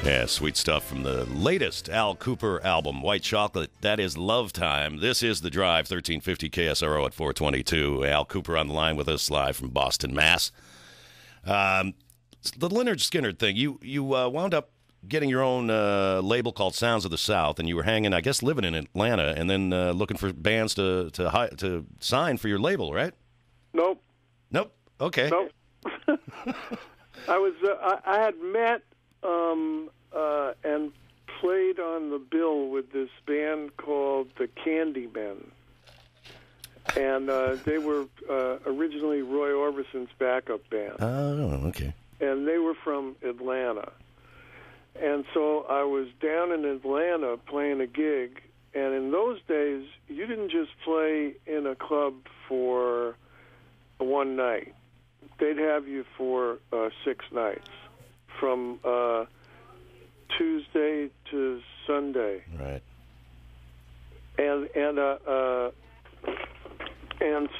Yeah, sweet stuff from the latest Al Kooper album, White Chocolate. That is Love Time. This is The Drive, 1350 KSRO at 422. Al Kooper on the line with us live from Boston, Mass. The Lynyrd Skynyrd thing, you wound up getting your own label called Sounds of the South, and you were hanging, I guess, living in Atlanta, and then looking for bands to sign for your label, right? Nope. Okay. Nope. I had met and played on the bill with this band called the Candymen. And they were originally Roy Orbison's backup band. Oh, okay. And they were from Atlanta. And so I was down in Atlanta playing a gig. And in those days, you didn't just play in a club for one night. They'd have you for 6 nights, from Tuesday to Sunday. Right. And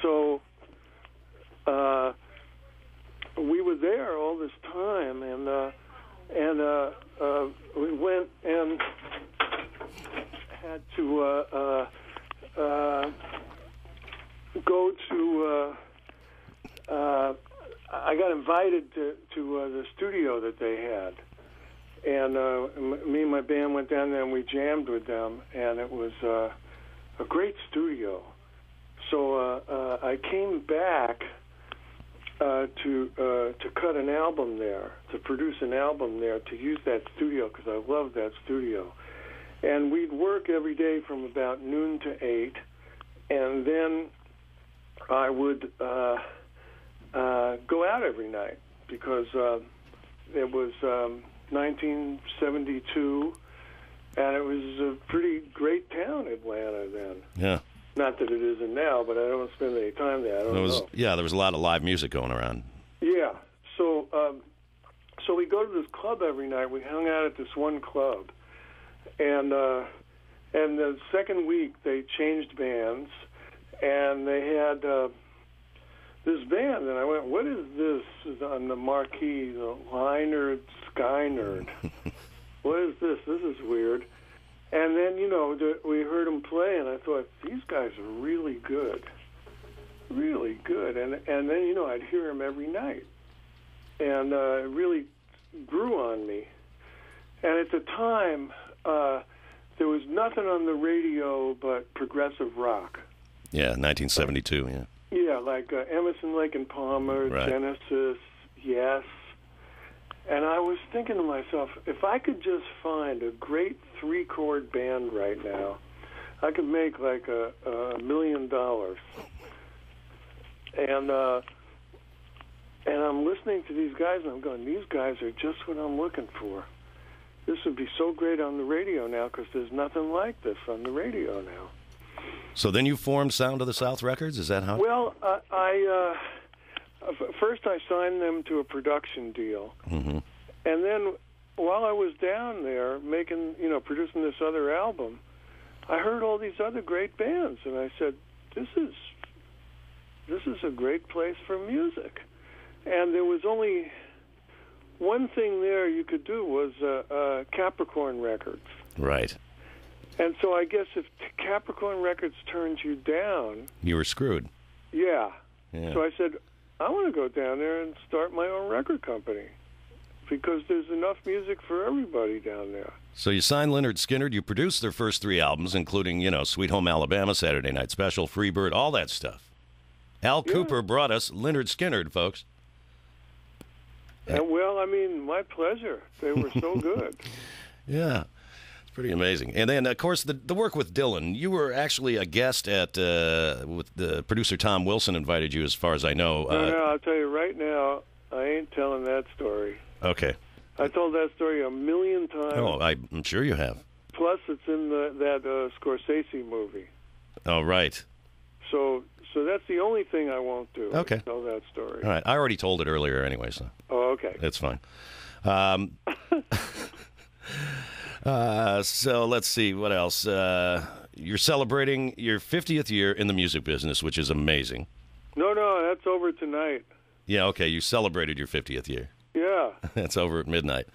so we were there all this time, and we went and had to go to. I got invited to the studio that they had, and me and my band went down there and we jammed with them, and it was a great studio. So I came back to cut an album there, to produce an album there, to use that studio because I loved that studio. And we'd work every day from about noon to 8, and then I would go out every night because it was 1972, and it was a pretty great town, Atlanta, then. Yeah. Not that it isn't now, but I don't spend any time there. I don't know. Yeah, there was a lot of live music going around. Yeah. So so we go to this club every night. We hung out at this one club. And the second week, they changed bands, and they had this band, and I went, what is this on the marquee, the Lynyrd Skynyrd? What is this? This is weird. And then, we heard them play, and I thought, these guys are really good. Really good. And then, I'd hear them every night. And it really grew on me. And at the time, there was nothing on the radio but progressive rock. Yeah, 1972, yeah. Yeah, like Emerson, Lake and Palmer, right. Genesis, Yes. And I was thinking to myself, if I could just find a great 3-chord band right now, I could make like $1 million. And I'm listening to these guys, and I'm going, these guys are just what I'm looking for. This would be so great on the radio now because there's nothing like this on the radio now. So then you formed Sound of the South Records? Is that how? Well, first I signed them to a production deal. Mm-hmm. And then while I was down there producing this other album, I heard all these other great bands, and I said, this is a great place for music. And there was only one thing there you could do was Capricorn Records. Right. And so I guess if Capricorn Records turned you down... You were screwed. Yeah. Yeah. So I said, I want to go down there and start my own record company because there's enough music for everybody down there. So you signed Lynyrd Skynyrd. You produced their first 3 albums, including, Sweet Home Alabama, Saturday Night Special, Freebird, all that stuff. Al Kooper brought us Lynyrd Skynyrd, folks. And, well, I mean, my pleasure. They were so good. Yeah. Pretty amazing. And then, of course, the work with Dylan. You were actually a guest at, with the producer Tom Wilson invited you, as far as I know. No, I'll tell you right now, I ain't telling that story. Okay. I told that story 1,000,000 times. Oh, I'm sure you have. Plus, it's in that Scorsese movie. Oh, right. So that's the only thing I won't do. Okay. Tell that story. All right. I already told it earlier anyway, so. Oh, okay. That's fine. So let's see, what else? You're celebrating your 50th year in the music business, which is amazing. No, that's over tonight. Yeah, okay, you celebrated your 50th year. Yeah. That's over at midnight.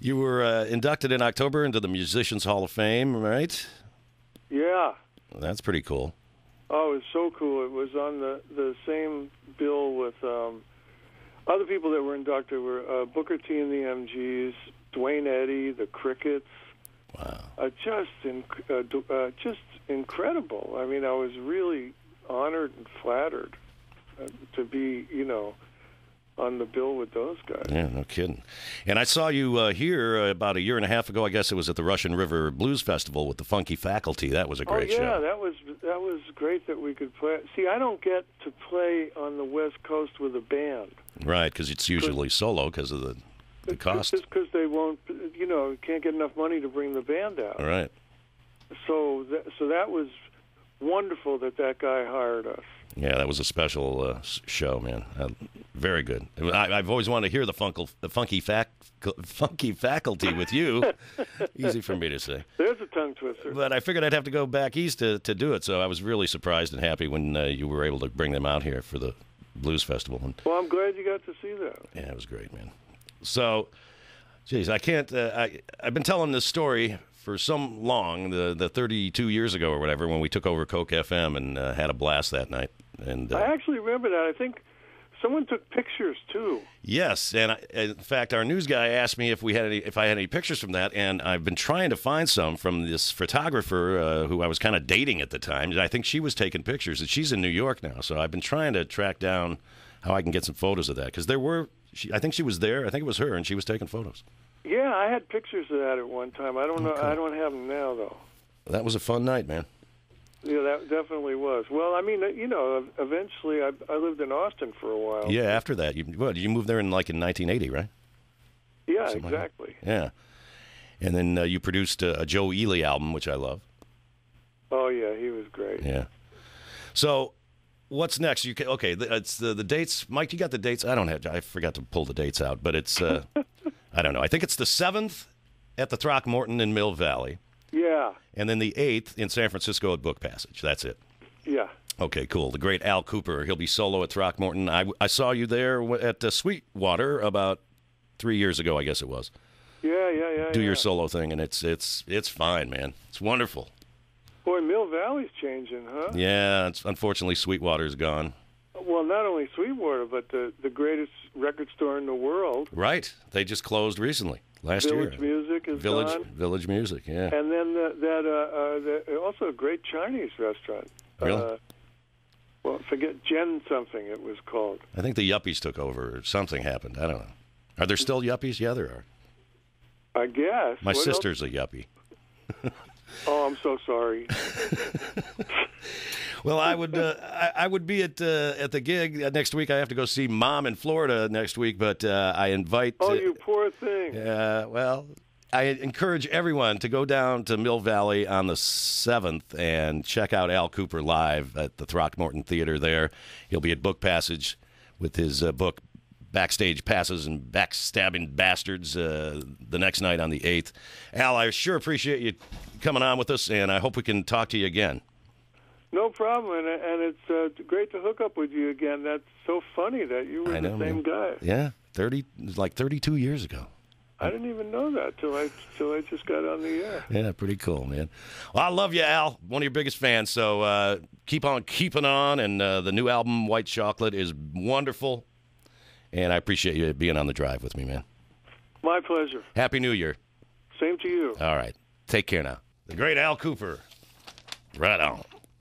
You were inducted in October into the Musicians Hall of Fame, right? Yeah. That's pretty cool. Oh, it was so cool. It was on the same bill with other people that were inducted were Booker T and the MGs, Dwayne Eddy, the Crickets. Wow. Just incredible. I mean, I was really honored and flattered to be, on the bill with those guys. Yeah, no kidding. And I saw you here about a year and a half ago. I guess it was at the Russian River Blues Festival with the Funky Faculty. That was a great show. Yeah, that was great that we could play. See, I don't get to play on the West Coast with a band. Right, because it's usually solo because of the cost. Just because they won't, can't get enough money to bring the band out. All right. So that was wonderful that guy hired us. Yeah, that was a special show, man. Very good. I've always wanted to hear the funky faculty with you. Easy for me to say. There's a tongue twister. But I figured I'd have to go back east to do it, so I was really surprised and happy when you were able to bring them out here for the Blues Festival. Well, I'm glad you got to see that. Yeah, it was great, man. So, geez, I can't. I've been telling this story for so long, the 32 years ago or whatever, when we took over Coke FM and had a blast that night. And I actually remember that. I think someone took pictures too. Yes, and in fact, our news guy asked me if I had any pictures from that, and I've been trying to find some from this photographer who I was kind of dating at the time. I think she was taking pictures, and she's in New York now. So I've been trying to track down how I can get some photos of that, because there were. I think she was there. I think it was her, and she was taking photos. Yeah, I had pictures of that at one time. I don't know. I don't have them now, though. That was a fun night, man. Yeah, that definitely was. Well, I mean, eventually I lived in Austin for a while. Yeah, after that, you moved there in 1980, right? Yeah, something exactly. Like yeah, and then you produced a Joe Ely album, which I love. Oh yeah, he was great. Yeah. So, what's next? It's the dates. Mike, you got the dates? I forgot to pull the dates out, but it's I don't know. I think it's the 7th at the Throckmorton in Mill Valley. Yeah. And then the 8th in San Francisco at Book Passage. That's it. Yeah. Okay, cool. The great Al Kooper. He'll be solo at Throckmorton. I saw you there at Sweetwater about 3 years ago, I guess it was. Yeah. Do your solo thing, and it's fine, man. It's wonderful. Boy, Mill Valley's changing, huh? Yeah, unfortunately Sweetwater's gone. Well, not only Sweetwater, but the greatest record store in the world. Right. They just closed recently. Last Village year. Music is gone. Village Music, yeah. And then also a great Chinese restaurant. Really? Well, forget Jen something it was called. I think the Yuppies took over or something happened. I don't know. Are there still Yuppies? Yeah, there are. I guess. My sister's a Yuppie. Oh, I'm so sorry. Well, I would be at the gig next week. I have to go see Mom in Florida next week, but I invite. Oh, you poor thing. Well, I encourage everyone to go down to Mill Valley on the 7th and check out Al Kooper live at the Throckmorton Theater there. He'll be at Book Passage with his book Backstage Passes and Backstabbing Bastards the next night on the 8th. Al, I sure appreciate you coming on with us, and I hope we can talk to you again. No problem, and it's great to hook up with you again. That's so funny that you were the same guy. Yeah, 32 years ago. I didn't even know that till I just got on the air. Yeah, pretty cool, man. Well, I love you, Al. One of your biggest fans. So keep on keeping on, and the new album, White Chocolate, is wonderful. And I appreciate you being on the drive with me, man. My pleasure. Happy New Year. Same to you. All right. Take care now. The great Al Kooper. Right on.